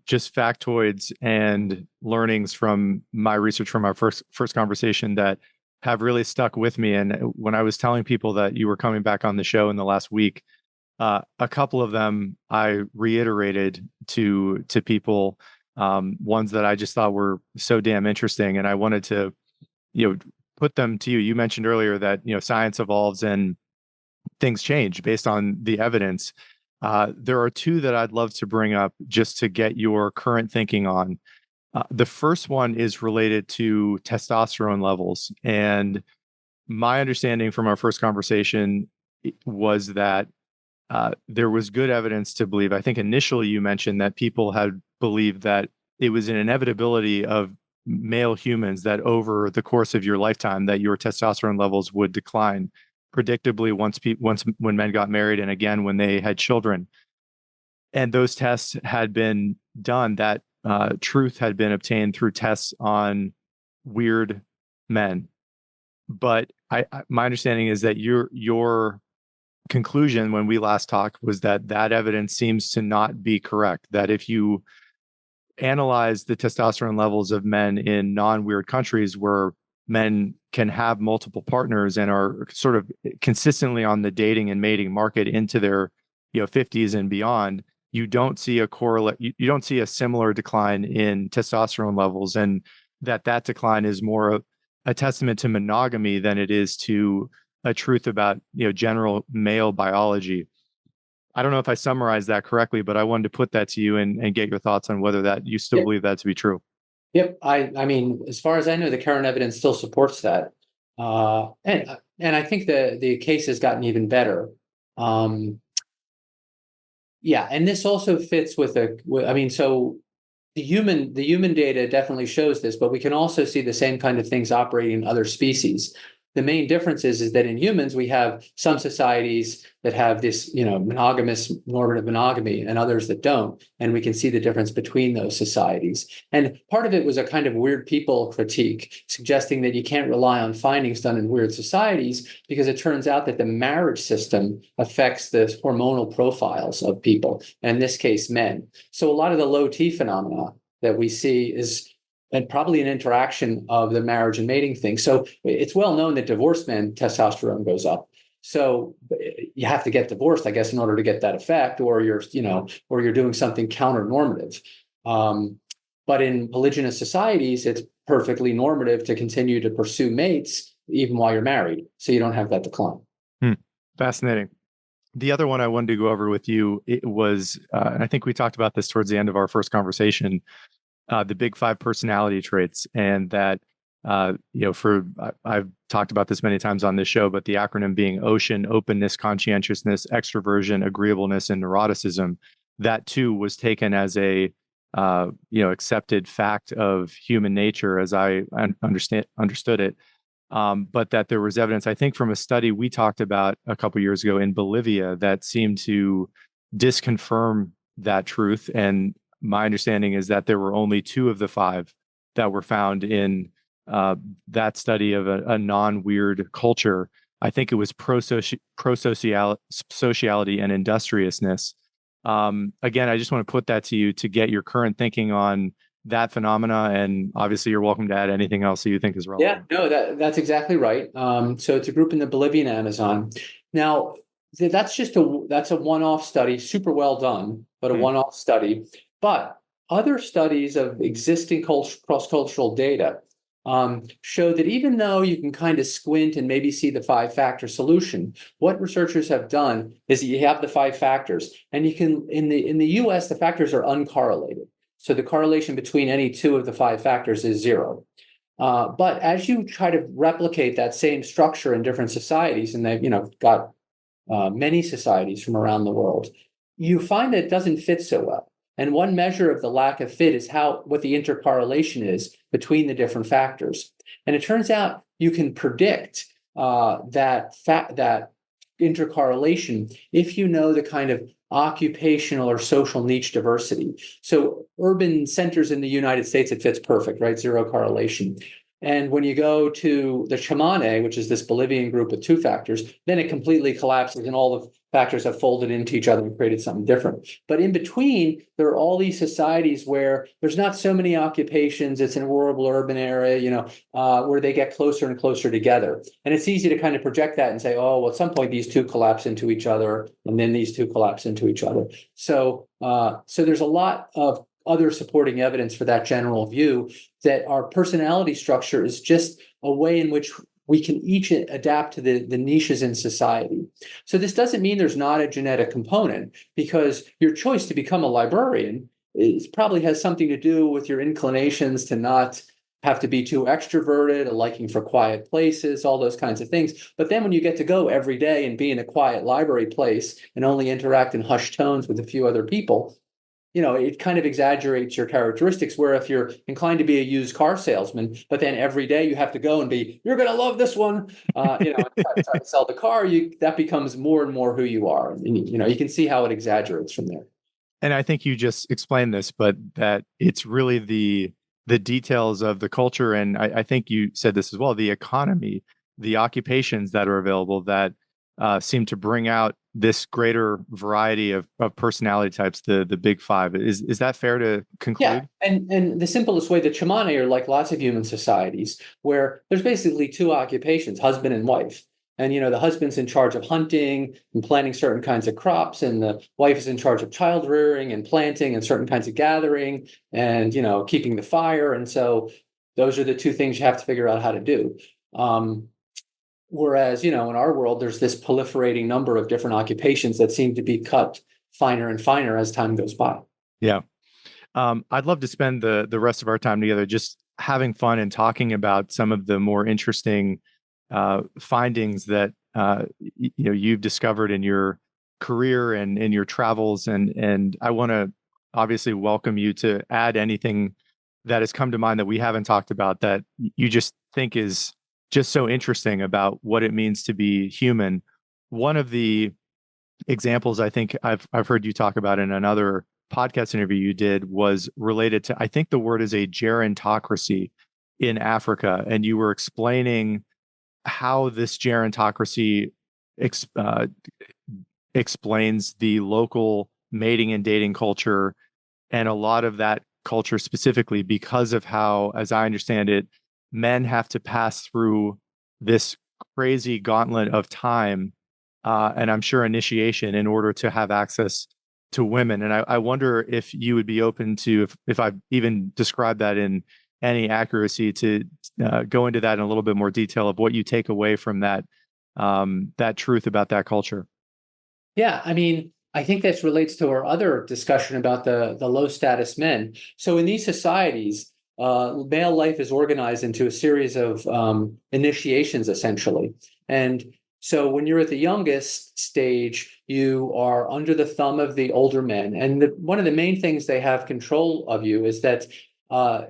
just factoids and learnings from my research from our first conversation that have really stuck with me. And when I was telling people that you were coming back on the show in the last week, a couple of them I reiterated to people, ones that I just thought were so damn interesting. And I wanted to, put them to you. You mentioned earlier that, science evolves and things change based on the evidence. There are two that I'd love to bring up just to get your current thinking on. The first one is related to testosterone levels. And my understanding from our first conversation was that there was good evidence to believe. I think initially you mentioned that people had believed that it was an inevitability of male humans that over the course of your lifetime that your testosterone levels would decline predictably once when men got married and again when they had children. And those tests had been done. That truth had been obtained through tests on weird men. But my understanding is that your conclusion when we last talked was that evidence seems to not be correct. That if you analyze the testosterone levels of men in non-weird countries where men can have multiple partners and are sort of consistently on the dating and mating market into their 50s and beyond, you don't see you don't see a similar decline in testosterone levels, and that decline is more a testament to monogamy than it is to a truth about general male biology. I don't know if I summarized that correctly, but I wanted to put that to you and get your thoughts on whether that you still believe that to be true. Yep. I mean, as far as I know, the current evidence still supports that. And I think the case has gotten even better. Yeah, and this also fits with so the human data definitely shows this, but we can also see the same kind of things operating in other species. The main difference is that in humans, we have some societies that have this, monogamous normative monogamy and others that don't. And we can see the difference between those societies. And part of it was a kind of weird people critique, suggesting that you can't rely on findings done in weird societies because it turns out that the marriage system affects the hormonal profiles of people, and in this case, men. So a lot of the low T phenomena that we see is and probably an interaction of the marriage and mating thing. So it's well known that divorced men, testosterone goes up. So you have to get divorced, I guess, in order to get that effect, or you're doing something counter-normative. But in polygynous societies, it's perfectly normative to continue to pursue mates even while you're married, so you don't have that decline. Fascinating. The other one I wanted to go over with you, it was, and I think we talked about this towards the end of our first conversation, the big five personality traits, and that, I've talked about this many times on this show, but the acronym being OCEAN: openness, conscientiousness, extroversion, agreeableness, and neuroticism. That too was taken as a, accepted fact of human nature as I understood it. But that there was evidence, I think, from a study we talked about a couple of years ago in Bolivia that seemed to disconfirm that truth. And my understanding is that there were only 2 of the 5 that were found in that study of a non-weird culture. I think it was pro-sociality and industriousness. Again, I just want to put that to you to get your current thinking on that phenomena, and obviously you're welcome to add anything else that you think is relevant. Yeah, no, that's exactly right. So it's a group in the Bolivian Amazon. Now, that's a one-off study, super well done, but a one-off study. But other studies of existing cross-cultural data show that even though you can kind of squint and maybe see the 5-factor solution, what researchers have done is that you have the 5 factors, and you can in the US the factors are uncorrelated. So the correlation between any 2 of the 5 factors is 0. But as you try to replicate that same structure in different societies, and they've got many societies from around the world, you find that it doesn't fit so well. And one measure of the lack of fit is what the intercorrelation is between the different factors. And it turns out you can predict that intercorrelation if you know the kind of occupational or social niche diversity. So urban centers in the United States, it fits perfect, right? 0 correlation. And when you go to the Chamane, which is this Bolivian group with 2 factors, then it completely collapses and all the factors have folded into each other and created something different. But in between, there are all these societies where there's not so many occupations. It's in a rural urban area, where they get closer and closer together. And it's easy to kind of project that and say, oh, well, at some point these 2 collapse into each other, and then these 2 collapse into each other. So there's a lot of other supporting evidence for that general view that our personality structure is just a way in which we can each adapt to the niches in society. So this doesn't mean there's not a genetic component, because your choice to become a librarian probably has something to do with your inclinations to not have to be too extroverted, a liking for quiet places, all those kinds of things. But then when you get to go every day and be in a quiet library place and only interact in hushed tones with a few other people, it kind of exaggerates your characteristics. Where if you're inclined to be a used car salesman, but then every day you have to go and be, you're going to love this one, and try to sell the car, that becomes more and more who you are. And, you can see how it exaggerates from there. And I think you just explained this, but that it's really the details of the culture, and I think you said this as well, the economy, the occupations that are available that seem to bring out this greater variety of personality types, the big five. Is that fair to conclude? Yeah, and the simplest way, the Chamane are like lots of human societies where there's basically two occupations, husband and wife. And the husband's in charge of hunting and planting certain kinds of crops, and the wife is in charge of child rearing and planting and certain kinds of gathering and keeping the fire. And so those are the two things you have to figure out how to do. Whereas, in our world, there's this proliferating number of different occupations that seem to be cut finer and finer as time goes by. Yeah. I'd love to spend the rest of our time together just having fun and talking about some of the more interesting findings that you've discovered in your career and in your travels, and I want to obviously welcome you to add anything that has come to mind that we haven't talked about that you just think is just so interesting about what it means to be human. One of the examples I think I've heard you talk about in another podcast interview you did was related to, I think the word is a gerontocracy in Africa, and you were explaining how this gerontocracy explains the local mating and dating culture, and a lot of that culture specifically because of how, as I understand it, men have to pass through this crazy gauntlet of time, and I'm sure initiation, in order to have access to women. And I wonder if you would be open to, if I've even described that in any accuracy, to go into that in a little bit more detail of what you take away from that truth about that culture. Yeah, I think this relates to our other discussion about the low status men. So in these societies, male life is organized into a series of initiations, essentially. And so when you're at the youngest stage, you are under the thumb of the older men. And one of the main things they have control of you is that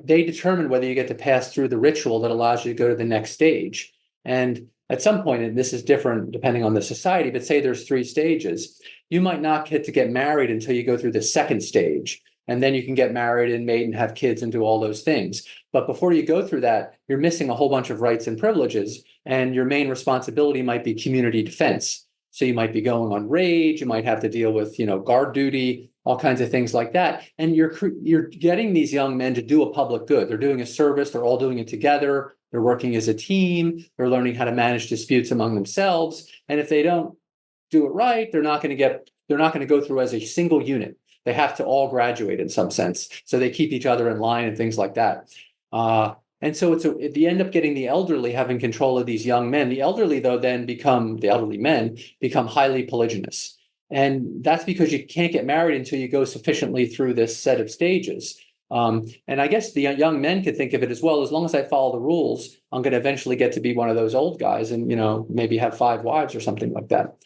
they determine whether you get to pass through the ritual that allows you to go to the next stage. And at some point, and this is different depending on the society, but say there's 3 stages, you might not get to get married until you go through the second stage. And then you can get married and mate and have kids and do all those things. But before you go through that, you're missing a whole bunch of rights and privileges. And your main responsibility might be community defense. So you might be going on raid, you might have to deal with, guard duty, all kinds of things like that. And you're getting these young men to do a public good. They're doing a service, they're all doing it together. They're working as a team. They're learning how to manage disputes among themselves. And if they don't do it right, they're not going to go through as a single unit. They have to all graduate in some sense. So they keep each other in line and things like that. And so they end up getting the elderly having control of these young men. The elderly, though, the elderly men become highly polygynous. And that's because you can't get married until you go sufficiently through this set of stages. And I guess the young men could think of it as well, as long as I follow the rules, I'm going to eventually get to be one of those old guys and, maybe have 5 wives or something like that.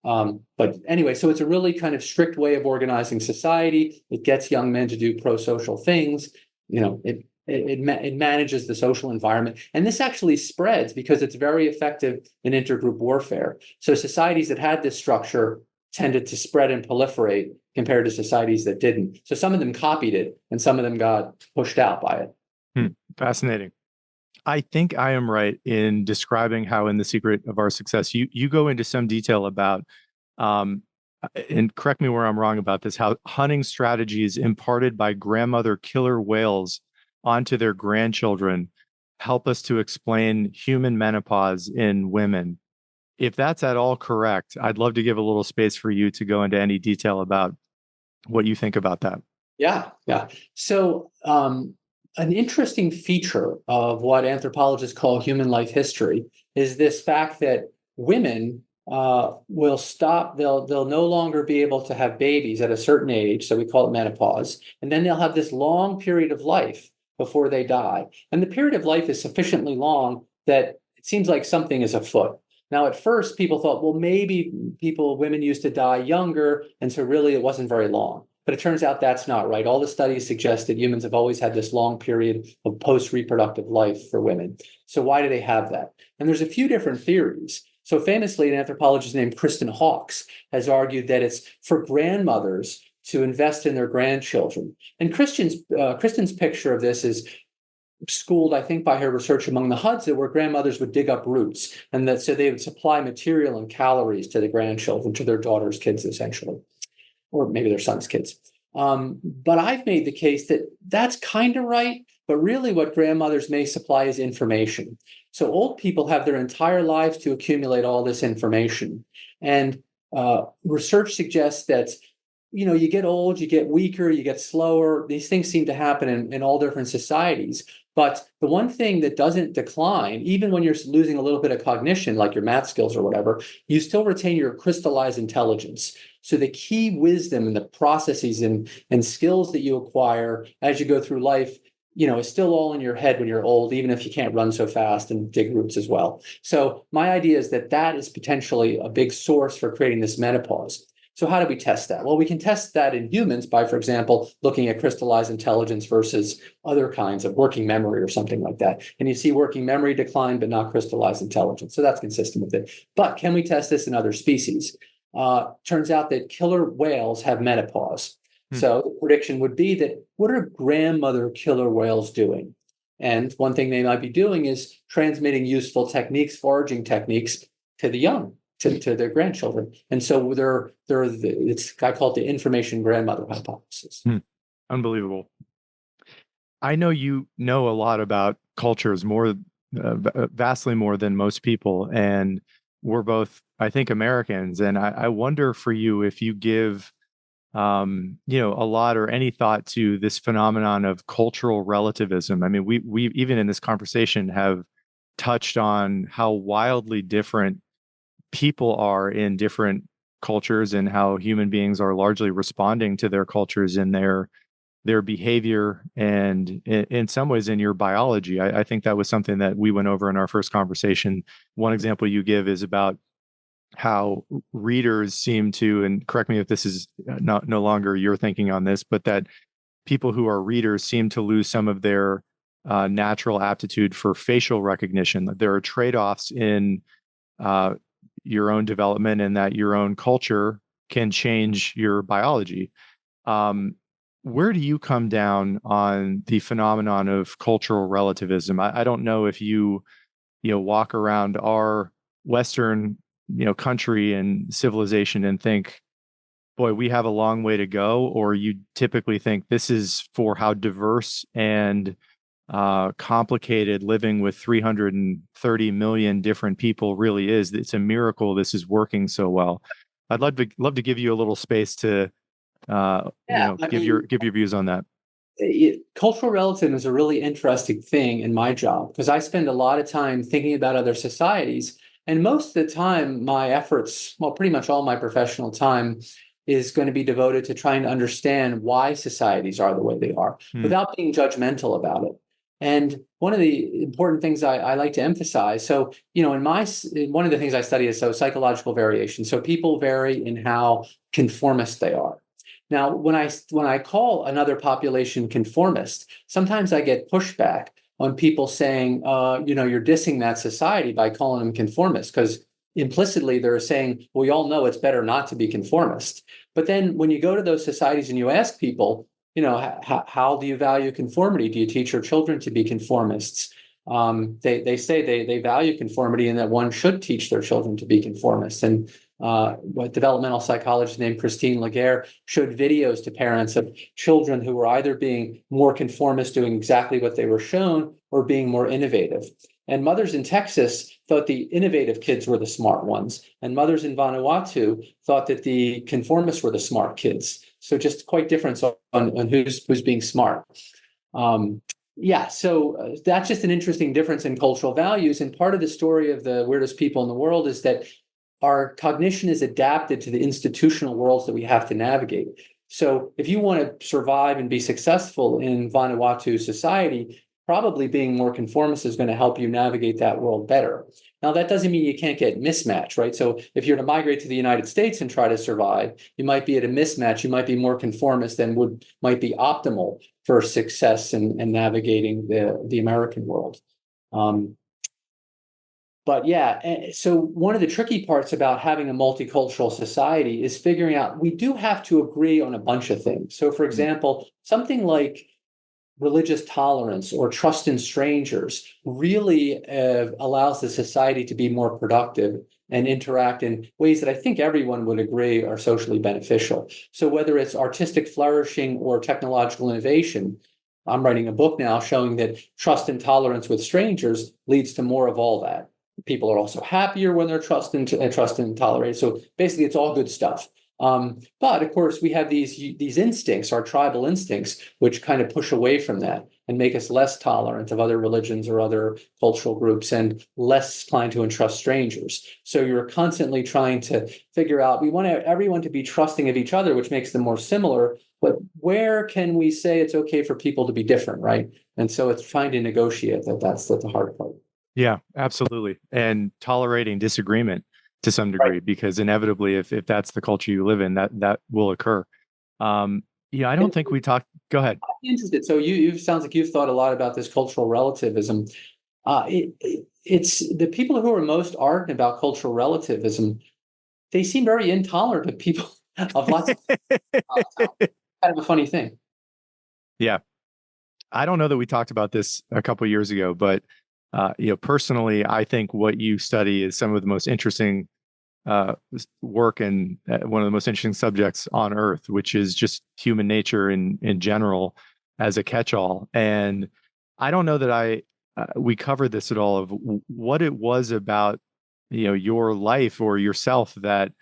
But anyway, so it's a really kind of strict way of organizing society. It gets young men to do pro-social things. It manages the social environment. And this actually spreads because it's very effective in intergroup warfare. So societies that had this structure tended to spread and proliferate compared to societies that didn't. So some of them copied it and some of them got pushed out by it. Fascinating. I think I am right in describing how in The Secret of Our Success, you go into some detail about, and correct me where I'm wrong about this, how hunting strategies imparted by grandmother killer whales onto their grandchildren help us to explain human menopause in women. If that's at all correct, I'd love to give a little space for you to go into any detail about what you think about that. Yeah, yeah. So, an interesting feature of what anthropologists call human life history is this fact that women will stop. They'll no longer be able to have babies at a certain age, so we call it menopause, and then they'll have this long period of life before they die. And the period of life is sufficiently long that it seems like something is afoot. Now, at first, people thought, well, maybe women used to die younger, and so really it wasn't very long. But it turns out that's not right. All the studies suggest that humans have always had this long period of post-reproductive life for women. So why do they have that? And there's a few different theories. So famously, an anthropologist named Kristen Hawkes has argued that it's for grandmothers to invest in their grandchildren. And Kristen's picture of this is schooled, I think, by her research among the Hadza, where grandmothers would dig up roots, and that so they would supply material and calories to the grandchildren, to their daughters' kids, essentially, or maybe their sons' kids. But I've made the case that that's kind of right, but really what grandmothers may supply is information. So old people have their entire lives to accumulate all this information. And research suggests that, you get old, you get weaker, you get slower. These things seem to happen in all different societies. But the one thing that doesn't decline, even when you're losing a little bit of cognition, like your math skills or whatever, you still retain your crystallized intelligence. So the key wisdom and the processes and skills that you acquire as you go through life, is still all in your head when you're old, even if you can't run so fast and dig roots as well. So my idea is that that is potentially a big source for creating this menopause. So how do we test that? Well, we can test that in humans by, for example, looking at crystallized intelligence versus other kinds of working memory or something like that. And you see working memory decline, but not crystallized intelligence. So that's consistent with it. But can we test this in other species? Turns out that killer whales have menopause. So the prediction would be that what are grandmother killer whales doing? And one thing they might be doing is transmitting useful techniques, foraging techniques to the young, to their grandchildren. And so I call it the information grandmother hypothesis. Unbelievable. I know you know a lot about cultures, vastly more than most people. And we're both, I think, Americans. And I wonder for you if you give, a lot or any thought to this phenomenon of cultural relativism. I mean, we even in this conversation have touched on how wildly different people are in different cultures and how human beings are largely responding to their cultures in their behavior and in some ways in your biology. I think that was something that we went over in our first conversation. One example you give is about how readers seem to, and correct me if this is no longer your thinking on this, but that people who are readers seem to lose some of their natural aptitude for facial recognition. There are trade-offs in your own development and that your own culture can change your biology. Where do you come down on the phenomenon of cultural relativism? I don't know if you walk around our Western, country and civilization and think, boy, we have a long way to go, or you typically think this is for how diverse and complicated living with 330 million different people really is. It's a miracle this is working so well. I'd love to give you a little space to give your views on that. Cultural relativism is a really interesting thing in my job because I spend a lot of time thinking about other societies. And most of the time, my efforts, well, pretty much all my professional time is going to be devoted to trying to understand why societies are the way they are without being judgmental about it. And one of the important things I like to emphasize, so, one of the things I study is psychological variation. So people vary in how conformist they are. Now, when I call another population conformist, sometimes I get pushback on people saying, you're dissing that society by calling them conformist, because implicitly they're saying, well, we all know it's better not to be conformist. But then when you go to those societies and you ask people, how do you value conformity? Do you teach your children to be conformists? They say they value conformity and that one should teach their children to be conformists. And what developmental psychologist named Christine Laguerre showed videos to parents of children who were either being more conformist, doing exactly what they were shown, or being more innovative. And mothers in Texas thought the innovative kids were the smart ones. And mothers in Vanuatu thought that the conformists were the smart kids. So just quite different on who's being smart. So that's just an interesting difference in cultural values. And part of the story of the weirdest people in the world is that our cognition is adapted to the institutional worlds that we have to navigate. So if you want to survive and be successful in Vanuatu society, probably being more conformist is going to help you navigate that world better. Now, that doesn't mean you can't get mismatch, right? So if you're to migrate to the United States and try to survive, you might be at a mismatch. You might be more conformist than might be optimal for success and navigating the American world. But yeah, so one of the tricky parts about having a multicultural society is figuring out we do have to agree on a bunch of things. So, for example, something like religious tolerance or trust in strangers really allows the society to be more productive and interact in ways that I think everyone would agree are socially beneficial. So whether it's artistic flourishing or technological innovation, I'm writing a book now showing that trust and tolerance with strangers leads to more of all that. People are also happier when they're trust and tolerated. So basically, it's all good stuff. But of course, we have these instincts, our tribal instincts, which kind of push away from that and make us less tolerant of other religions or other cultural groups and less inclined to entrust strangers. So you're constantly trying to figure out, we want everyone to be trusting of each other, which makes them more similar. But where can we say it's okay for people to be different, right? And so it's trying to negotiate that. That's the hard part. Yeah, absolutely. And tolerating disagreement to some degree, Right. because inevitably, if that's the culture you live in, that will occur. I don't And think we talked. Go ahead. I'm interested. So you sounds like you've thought a lot about this cultural relativism. It's the people who are most ardent about cultural relativism. They seem very intolerant of people of lots of kind of a funny thing. Yeah, I don't know that we talked about this a couple of years ago, but personally, I think what you study is some of the most interesting work and one of the most interesting subjects on Earth, which is just human nature in general as a catch-all. And I don't know that we covered this at all of what it was about your life or yourself that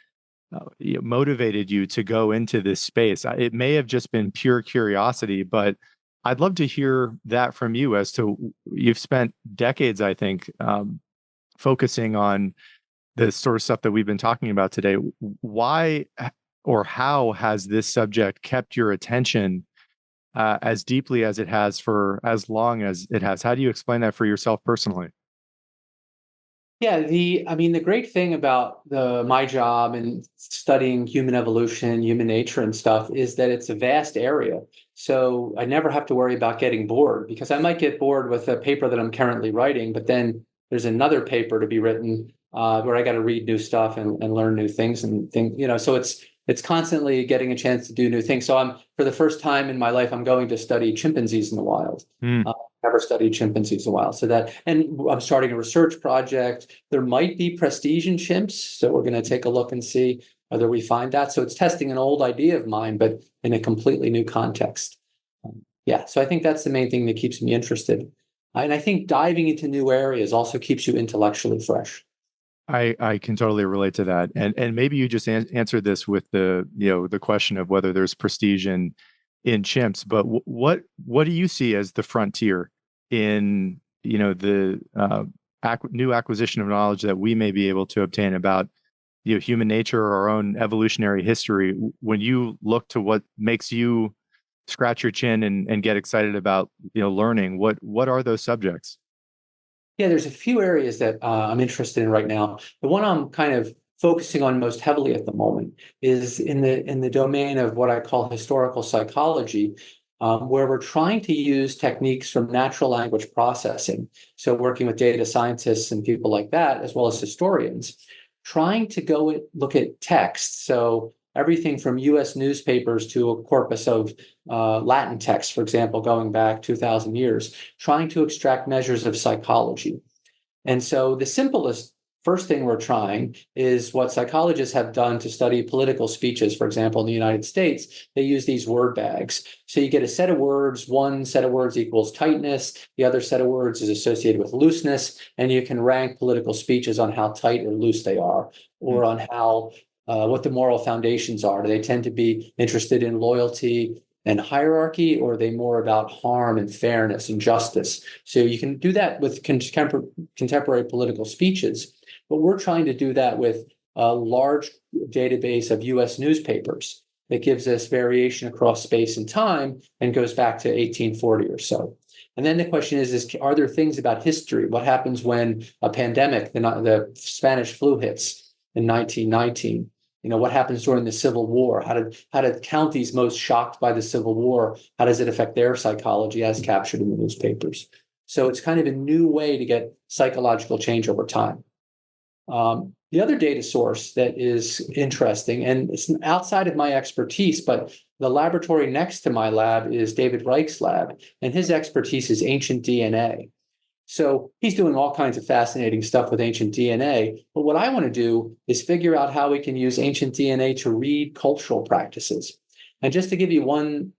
motivated you to go into this space. It may have just been pure curiosity, but I'd love to hear that from you as to you've spent decades, I think, focusing on the sort of stuff that we've been talking about today. Why or how has this subject kept your attention as deeply as it has for as long as it has? How do you explain that for yourself personally? Yeah, the great thing about my job and studying human evolution, human nature and stuff is that it's a vast area. So I never have to worry about getting bored because I might get bored with a paper that I'm currently writing, but then there's another paper to be written where I got to read new stuff and learn new things and so it's constantly getting a chance to do new things. So for the first time in my life, I'm going to study chimpanzees in the wild. Mm. Never studied chimpanzees in a while. And I'm starting a research project. There might be prestige in chimps. So we're going to take a look and see whether we find that. So it's testing an old idea of mine, but in a completely new context. So I think that's the main thing that keeps me interested. And I think diving into new areas also keeps you intellectually fresh. I can totally relate to that, and maybe you just answered this with the question of whether there's prestige in chimps, but what do you see as the frontier in the new acquisition of knowledge that we may be able to obtain about human nature or our own evolutionary history? When you look to what makes you scratch your chin and get excited about learning, what are those subjects? Yeah, there's a few areas that I'm interested in right now. The one I'm kind of focusing on most heavily at the moment is in the domain of what I call historical psychology, where we're trying to use techniques from natural language processing. So working with data scientists and people like that, as well as historians, trying to look at text. So everything from U.S. newspapers to a corpus of Latin texts, for example, going back 2,000 years, trying to extract measures of psychology. And so the simplest first thing we're trying is what psychologists have done to study political speeches. For example, in the United States, they use these word bags. So you get a set of words, one set of words equals tightness, the other set of words is associated with looseness, and you can rank political speeches on how tight or loose they are, or on how what the moral foundations are. Do they tend to be interested in loyalty and hierarchy, or are they more about harm and fairness and justice? So you can do that with contemporary political speeches, but we're trying to do that with a large database of US newspapers that gives us variation across space and time and goes back to 1840 or so. And then the question is are there things about history? What happens when a pandemic, the Spanish flu hits in 1919? What happens during the Civil War? How did counties most shocked by the Civil War, how does it affect their psychology as captured in the newspapers? So it's kind of a new way to get psychological change over time. The other data source that is interesting, and it's outside of my expertise, but the laboratory next to my lab is David Reich's lab, and his expertise is ancient DNA. So he's doing all kinds of fascinating stuff with ancient DNA. But what I want to do is figure out how we can use ancient DNA to read cultural practices. And just to give you one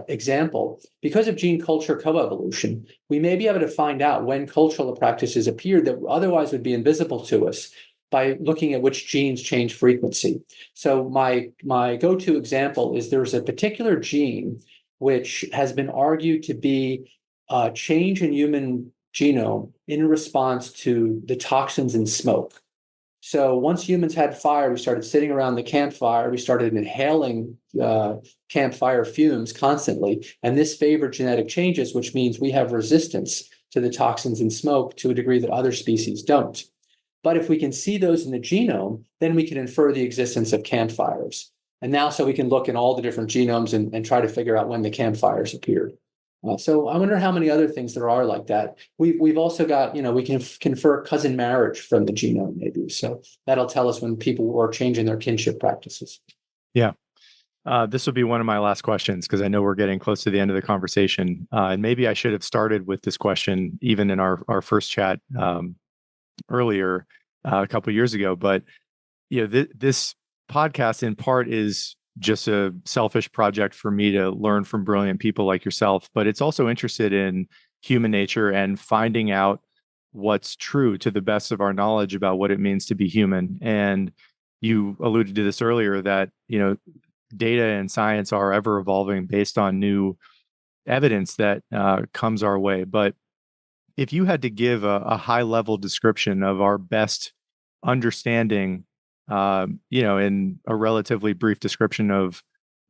example, because of gene culture coevolution, we may be able to find out when cultural practices appeared that otherwise would be invisible to us by looking at which genes change frequency. So my go-to example is there's a particular gene which has been argued to be a change in human genome in response to the toxins in smoke. So once humans had fire, we started sitting around the campfire, we started inhaling campfire fumes constantly, and this favored genetic changes, which means we have resistance to the toxins in smoke to a degree that other species don't. But if we can see those in the genome, then we can infer the existence of campfires. And now so we can look in all the different genomes and try to figure out when the campfires appeared. So I wonder how many other things there are like that. We've also got, we can confer cousin marriage from the genome maybe. So that'll tell us when people are changing their kinship practices. Yeah. This will be one of my last questions because I know we're getting close to the end of the conversation. And maybe I should have started with this question even in our first chat earlier a couple of years ago. But this podcast in part is just a selfish project for me to learn from brilliant people like yourself, but it's also interested in human nature and finding out what's true to the best of our knowledge about what it means to be human. And you alluded to this earlier that, data and science are ever evolving based on new evidence that comes our way. But if you had to give a high level description of our best understanding, in a relatively brief description of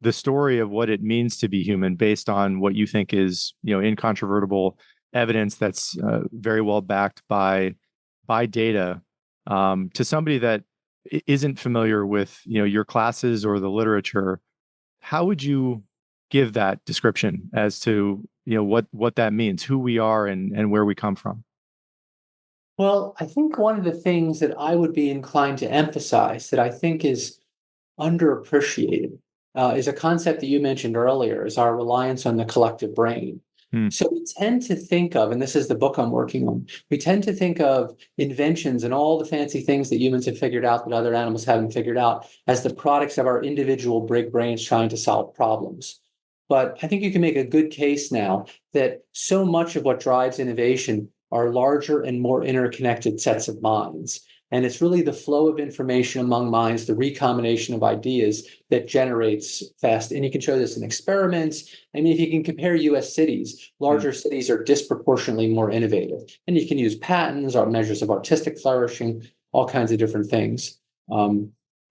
the story of what it means to be human based on what you think is, incontrovertible evidence that's very well backed by data, to somebody that isn't familiar with, your classes or the literature, how would you give that description as to, what that means, who we are and where we come from? Well, I think one of the things that I would be inclined to emphasize that I think is underappreciated is a concept that you mentioned earlier, is our reliance on the collective brain. Hmm. So we tend to think of, and this is the book I'm working on, we tend to think of inventions and all the fancy things that humans have figured out that other animals haven't figured out as the products of our individual big brains trying to solve problems. But I think you can make a good case now that so much of what drives innovation are larger and more interconnected sets of minds. And it's really the flow of information among minds, the recombination of ideas that generates fast. And you can show this in experiments. I mean, if you can compare US cities, larger cities are disproportionately more innovative. And you can use patents or measures of artistic flourishing, all kinds of different things.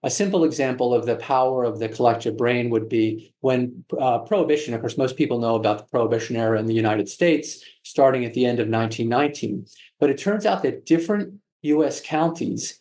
A simple example of the power of the collective brain would be when Prohibition, of course, most people know about the Prohibition era in the United States, starting at the end of 1919. But it turns out that different US counties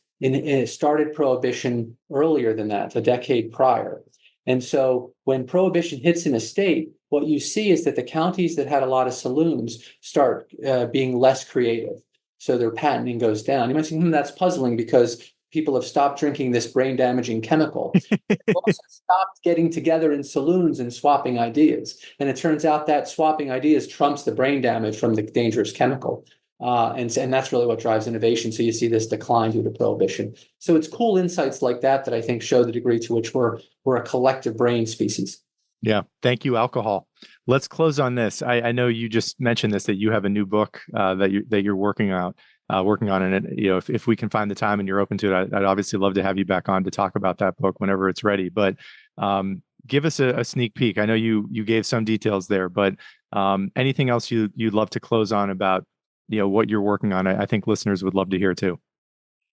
started Prohibition earlier than that, a decade prior. And so when Prohibition hits in a state, what you see is that the counties that had a lot of saloons start being less creative. So their patenting goes down. You might say, that's puzzling because people have stopped drinking this brain damaging chemical. They've also stopped getting together in saloons and swapping ideas. And it turns out that swapping ideas trumps the brain damage from the dangerous chemical. And that's really what drives innovation. So you see this decline due to Prohibition. So it's cool insights like that I think show the degree to which we're a collective brain species. Yeah. Thank you, alcohol. Let's close on this. I know you just mentioned this, that you have a new book that you're working out. working on it. And, if we can find the time and you're open to it, I'd obviously love to have you back on to talk about that book whenever it's ready. But give us a sneak peek. I know you gave some details there, but anything else you'd love to close on about what you're working on? I think listeners would love to hear too.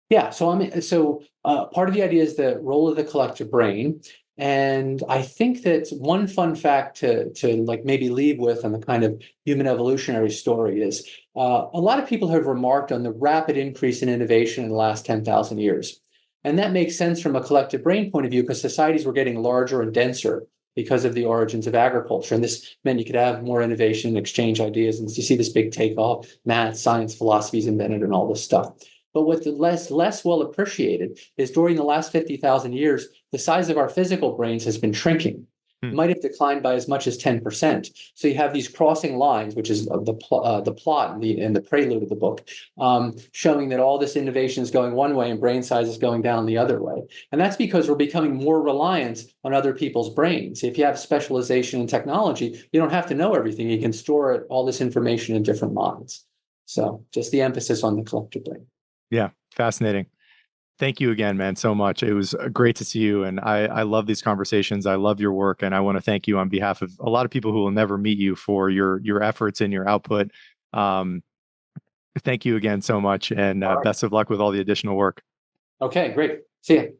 Yeah, so part of the idea is the role of the collective brain, and I think that one fun fact to like maybe leave with on the kind of human evolutionary story is a lot of people have remarked on the rapid increase in innovation in the last 10,000 years, and that makes sense from a collective brain point of view because societies were getting larger and denser because of the origins of agriculture, and this meant you could have more innovation and exchange ideas, and you see this big takeoff, math, science, philosophy is invented, and all this stuff. But what's less well appreciated is during the last 50,000 years, the size of our physical brains has been shrinking. It Hmm. might have declined by as much as 10%. So you have these crossing lines, which is the plot and the prelude of the book, showing that all this innovation is going one way and brain size is going down the other way. And that's because we're becoming more reliant on other people's brains. If you have specialization in technology, you don't have to know everything. You can store all this information in different minds. So just the emphasis on the collective brain. Yeah, fascinating. Thank you again, man, so much. It was great to see you. And I love these conversations. I love your work. And I want to thank you on behalf of a lot of people who will never meet you for your efforts and your output. Um, Thank you again so much. And All right. best of luck with all the additional work. Okay, great. See ya.